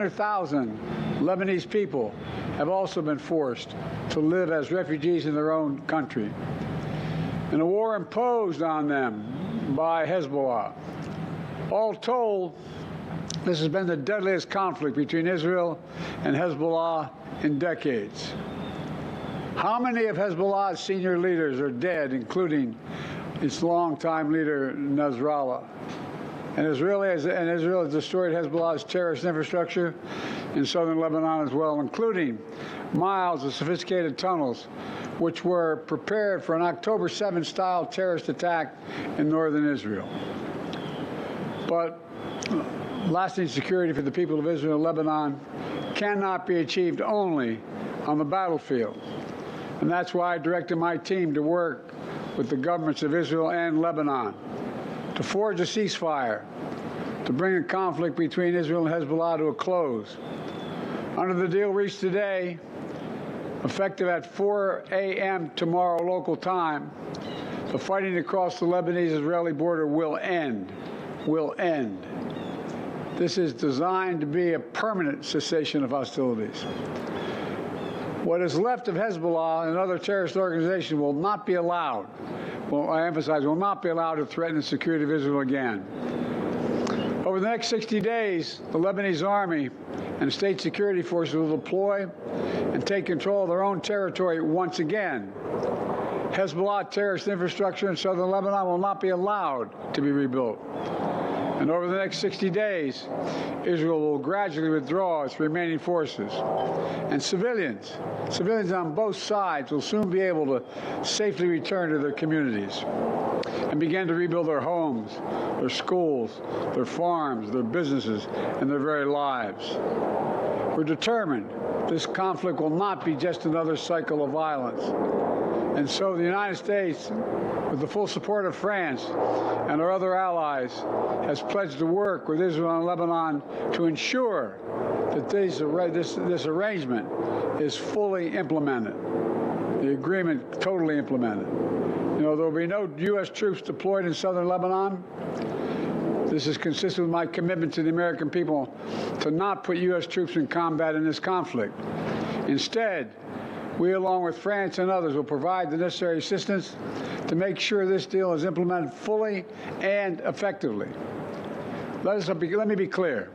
100,000 Lebanese people have also been forced to live as refugees in their own country, in a war imposed on them by Hezbollah. All told, this has been the deadliest conflict between Israel and Hezbollah in decades. How many of Hezbollah's senior leaders are dead, including its longtime leader, Nasrallah? And Israel has destroyed Hezbollah's terrorist infrastructure in southern Lebanon as well, including miles of sophisticated tunnels, which were prepared for an October 7-style terrorist attack in northern Israel. But lasting security for the people of Israel and Lebanon cannot be achieved only on the battlefield. And that's why I directed my team to work with the governments of Israel and Lebanon to forge a ceasefire, to bring a conflict between Israel and Hezbollah to a close. Under the deal reached today, effective at 4 a.m. tomorrow local time, the fighting across the Lebanese-Israeli border will end. This is designed to be a permanent cessation of hostilities. What is left of Hezbollah and other terrorist organizations will not be allowed, I emphasize, will not be allowed to threaten the security of Israel again. Over the next 60 days, the Lebanese army and state security forces will deploy and take control of their own territory once again. Hezbollah terrorist infrastructure in southern Lebanon will not be allowed to be rebuilt. And over the next 60 days, Israel will gradually withdraw its remaining forces. And civilians on both sides will soon be able to safely return to their communities and begin to rebuild their homes, their schools, their farms, their businesses, and their very lives. We're determined this conflict will not be just another cycle of violence. And so the United States, with the full support of France and our other allies, has pledged to work with Israel and Lebanon to ensure that this arrangement is fully implemented, the agreement totally implemented. You know, there will be no U.S. troops deployed in southern Lebanon. This is consistent with my commitment to the American people to not put U.S. troops in combat in this conflict. Instead, we, along with France and others, will provide the necessary assistance to make sure this deal is implemented fully and effectively. Let me be clear.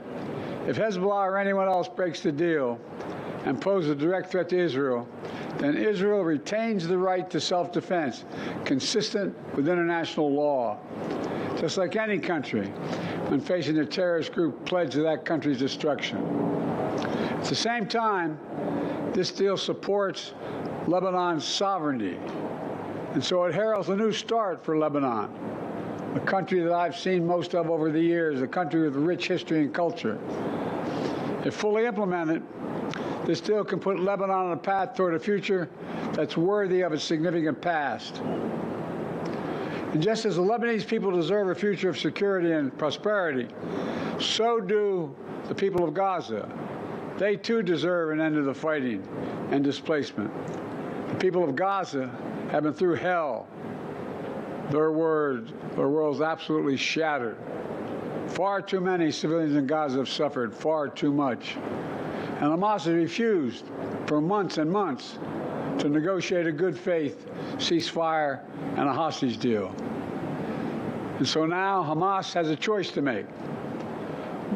If Hezbollah or anyone else breaks the deal and poses a direct threat to Israel, then Israel retains the right to self-defense consistent with international law, just like any country when facing a terrorist group pledged to that country's destruction. At the same time, this deal supports Lebanon's sovereignty, and so it heralds a new start for Lebanon, a country that I've seen most of over the years, a country with rich history and culture. If fully implemented, this deal can put Lebanon on a path toward a future that's worthy of its significant past. And just as the Lebanese people deserve a future of security and prosperity, so do the people of Gaza. They too deserve an end to the fighting and displacement. The people of Gaza have been through hell. Their world's absolutely shattered. Far too many civilians in Gaza have suffered, far too much. And Hamas has refused for months and months to negotiate a good faith ceasefire and a hostage deal. And so now Hamas has a choice to make.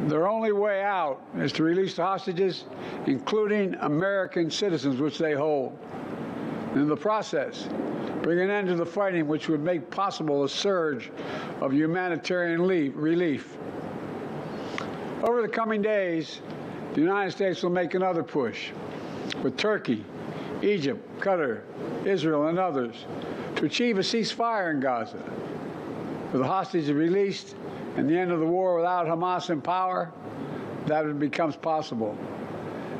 Their only way out is to release the hostages, including American citizens, which they hold. And in the process, bring an end to the fighting, which would make possible a surge of humanitarian relief. Over the coming days, the United States will make another push with Turkey, Egypt, Qatar, Israel, and others to achieve a ceasefire in Gaza. With the hostages released and the end of the war without Hamas in power, that becomes possible.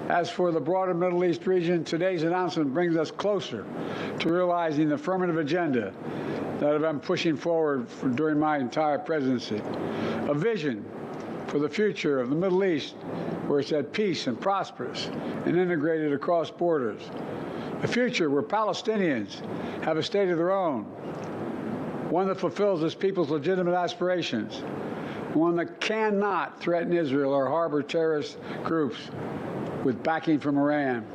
As for the broader Middle East region, today's announcement brings us closer to realizing the affirmative agenda that I've been pushing forward during my entire presidency. A vision for the future of the Middle East where it's at peace and prosperous and integrated across borders. A future where Palestinians have a state of their own, one that fulfills its people's legitimate aspirations. one that cannot threaten Israel or harbor terrorist groups with backing from Iran.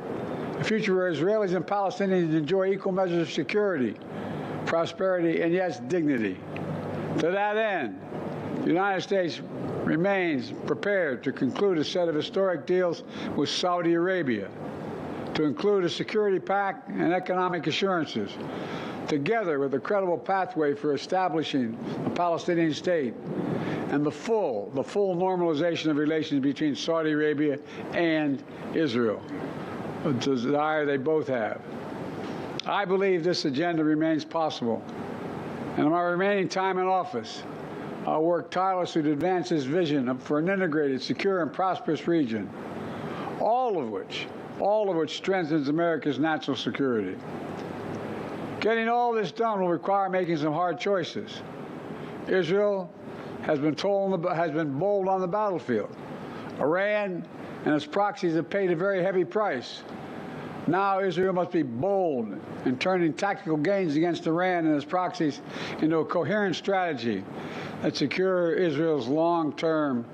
A future where Israelis and Palestinians enjoy equal measures of security, prosperity, and, yes, dignity. To that end, the United States remains prepared to conclude a set of historic deals with Saudi Arabia, to include a security pact and economic assurances, together with a credible pathway for establishing a Palestinian state and the full normalization of relations between Saudi Arabia and Israel, a desire they both have. I believe this agenda remains possible, and in my remaining time in office, I'll work tirelessly to advance this vision for an integrated, secure, and prosperous region, all of which strengthens America's national security. Getting all this done will require making some hard choices. Israel has been bold on the battlefield. Iran and its proxies have paid a very heavy price. Now Israel must be bold in turning tactical gains against Iran and its proxies into a coherent strategy that secures Israel's long-term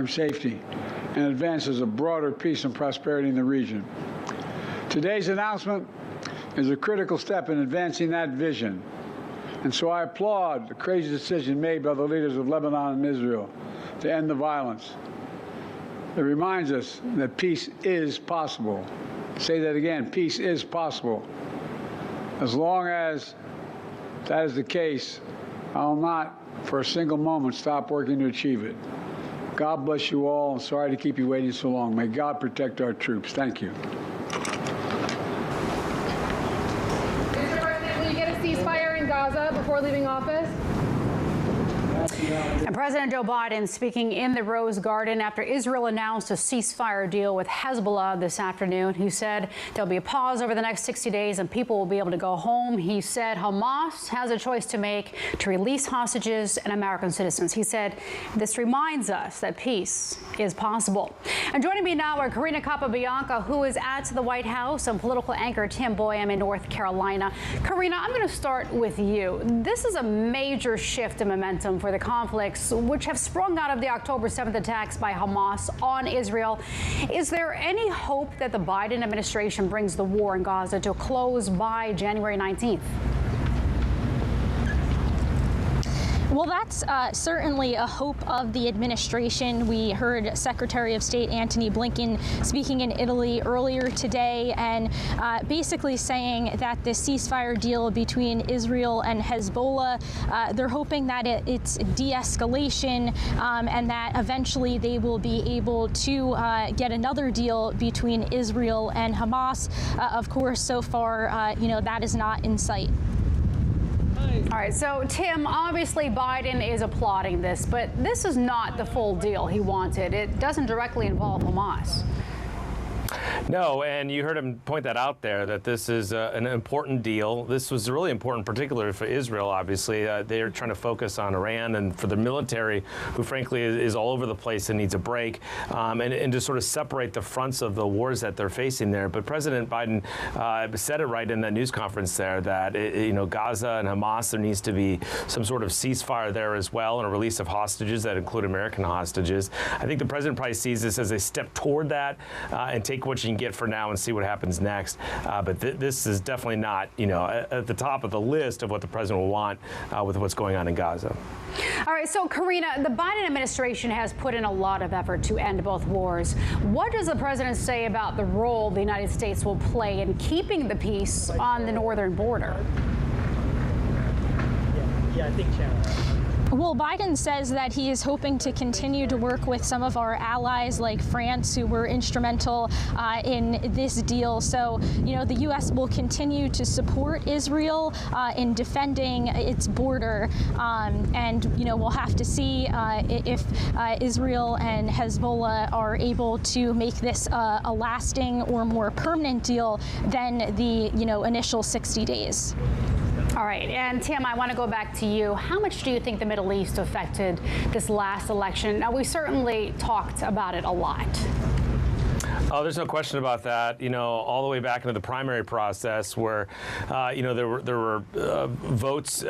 safety and advances a broader peace and prosperity in the region. Today's announcement is a critical step in advancing that vision. And so I applaud the crazy decision made by the leaders of Lebanon and Israel to end the violence. It reminds us that peace is possible. Say that again, peace is possible. As long as that is the case, I will not for a single moment stop working to achieve it. God bless you all. I'm sorry to keep you waiting so long. May God protect our troops. Thank you. Mr. President, will you get a ceasefire in Gaza before leaving office? And President Joe Biden speaking in the Rose Garden after Israel announced a ceasefire deal with Hezbollah this afternoon. He said there'll be a pause over the next 60 days and people will be able to go home. He said Hamas has a choice to make to release hostages and American citizens. He said this reminds us that peace is possible. And joining me now are Karina Capabianca, who is at the White House, and political anchor Tim Boyum in North Carolina. Karina, I'm going to start with you. This is a major shift in momentum for the conflicts which have sprung out of the October 7th attacks by Hamas on Israel. Is there any hope that the Biden administration brings the war in Gaza to a close by January 19th? Well, that's certainly a hope of the administration. We heard Secretary of State Antony Blinken speaking in Italy earlier today and basically saying that the ceasefire deal between Israel and Hezbollah, they're hoping that it's de-escalation and that eventually they will be able to get another deal between Israel and Hamas. Of course, so far, that is not in sight. All right, so Tim, obviously Biden is applauding this, but this is not the full deal he wanted. It doesn't directly involve Hamas. No, and you heard him point that out there, that this is an important deal. This was really important, particularly for Israel, obviously. They're trying to focus on Iran and for the military, who frankly is all over the place and needs a break, and to sort of separate the fronts of the wars that they're facing there. But President Biden said it right in that news conference there that, Gaza and Hamas, there needs to be some sort of ceasefire there as well and a release of hostages that include American hostages. I think the president probably sees this as a step toward that and take what you can get for now and see what happens next. But this is definitely not, at the top of the list of what the president will want with what's going on in Gaza. All right, so Karina, the Biden administration has put in a lot of effort to end both wars. What does the president say about the role the United States will play in keeping the peace on the northern border? Yeah, I think Well, Biden says that he is hoping to continue to work with some of our allies like France, who were instrumental in this deal. So, the U.S. will continue to support Israel in defending its border. And, we'll have to see if Israel and Hezbollah are able to make this a lasting or more permanent deal than the, initial 60 days. All right, and Tim, I want to go back to you. How much do you think the Middle East affected this last election? Now, we certainly talked about it a lot. Oh, there's no question about that. All the way back into the primary process, where there were votes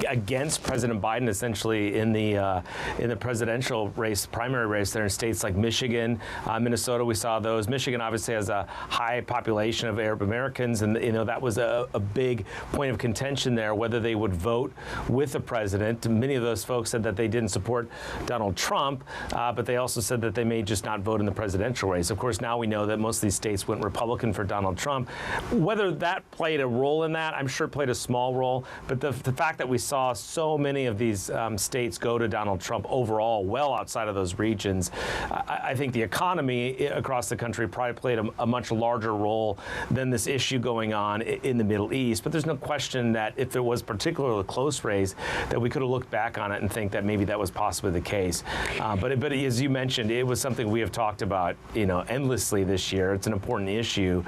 against President Biden, essentially in the presidential race, primary race there in states like Michigan, Minnesota. We saw those. Michigan obviously has a high population of Arab Americans, and that was a big point of contention there, whether they would vote with the president. Many of those folks said that they didn't support Donald Trump, but they also said that they may just not vote in the presidential race. Of course, now we know that most of these states went Republican for Donald Trump. Whether that played a role in that, I'm sure it played a small role. But the fact that we saw so many of these states go to Donald Trump overall, well outside of those regions, I think the economy across the country probably played a much larger role than this issue going on in the Middle East. But there's no question that if it was particularly a close race, that we could have looked back on it and think that maybe that was possibly the case. But as you mentioned, it was something we have talked about, endlessly this year. It's an important issue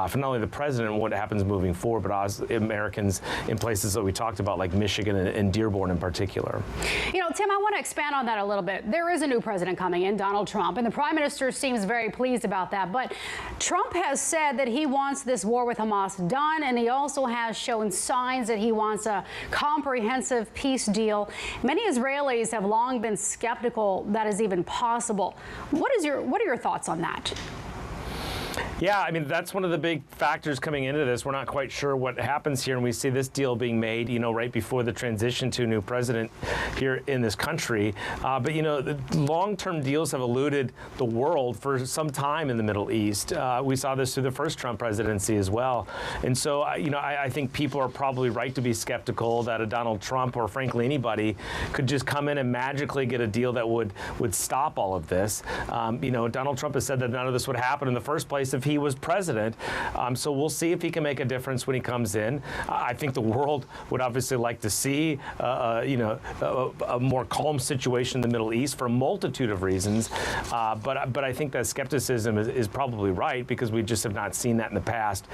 for not only the president and what happens moving forward, but also Americans in places that we talked about, like Michigan and Dearborn in particular. Tim, I want to expand on that a little bit. There is a new president coming in, Donald Trump, and the prime minister seems very pleased about that. But Trump has said that he wants this war with Hamas done, and he also has shown signs that he wants a comprehensive peace deal. Many Israelis have long been skeptical that is even possible. What are your thoughts on that? Yeah, I mean, that's one of the big factors coming into this. We're not quite sure what happens here, and we see this deal being made, right before the transition to a new president here in this country. But, the long-term deals have eluded the world for some time in the Middle East. We saw this through the first Trump presidency as well. And so, I think people are probably right to be skeptical that a Donald Trump, or frankly anybody, could just come in and magically get a deal that would stop all of this. Donald Trump has said that none of this would happen in the first place if he was president. So we'll see if he can make a difference when he comes in. I think the world would obviously like to see, a more calm situation in the Middle East for a multitude of reasons. But I think that skepticism is probably right, because we just have not seen that in the past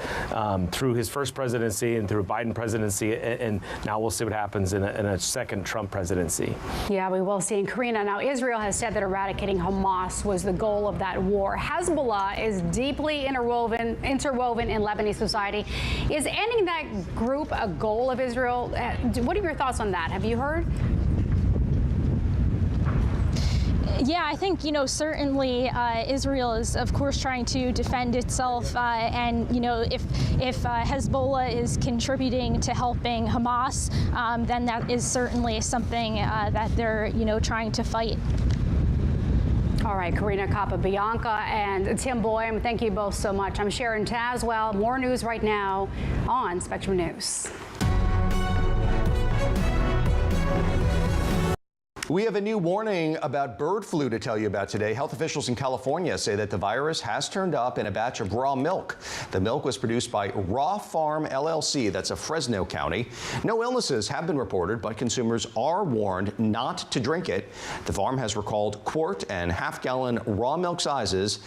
through his first presidency and through Biden presidency. And now we'll see what happens in a second Trump presidency. Yeah, we will see. And Karina, now Israel has said that eradicating Hamas was the goal of that war. Hezbollah is deeply interwoven in Lebanese society. Is ending that group a goal of Israel? What are your thoughts on that? Have you heard? Yeah, I think, certainly Israel is, of course, trying to defend itself. And, if Hezbollah is contributing to helping Hamas, then that is certainly something that they're, trying to fight. All right, Karina Capabianca and Tim Boehm, thank you both so much. I'm Sharon Tazwell. More news right now on Spectrum News. We have a new warning about bird flu to tell you about today. Health officials in California say that the virus has turned up in a batch of raw milk. The milk was produced by Raw Farm LLC, that's of Fresno County. No illnesses have been reported, but consumers are warned not to drink it. The farm has recalled quart and half-gallon raw milk sizes.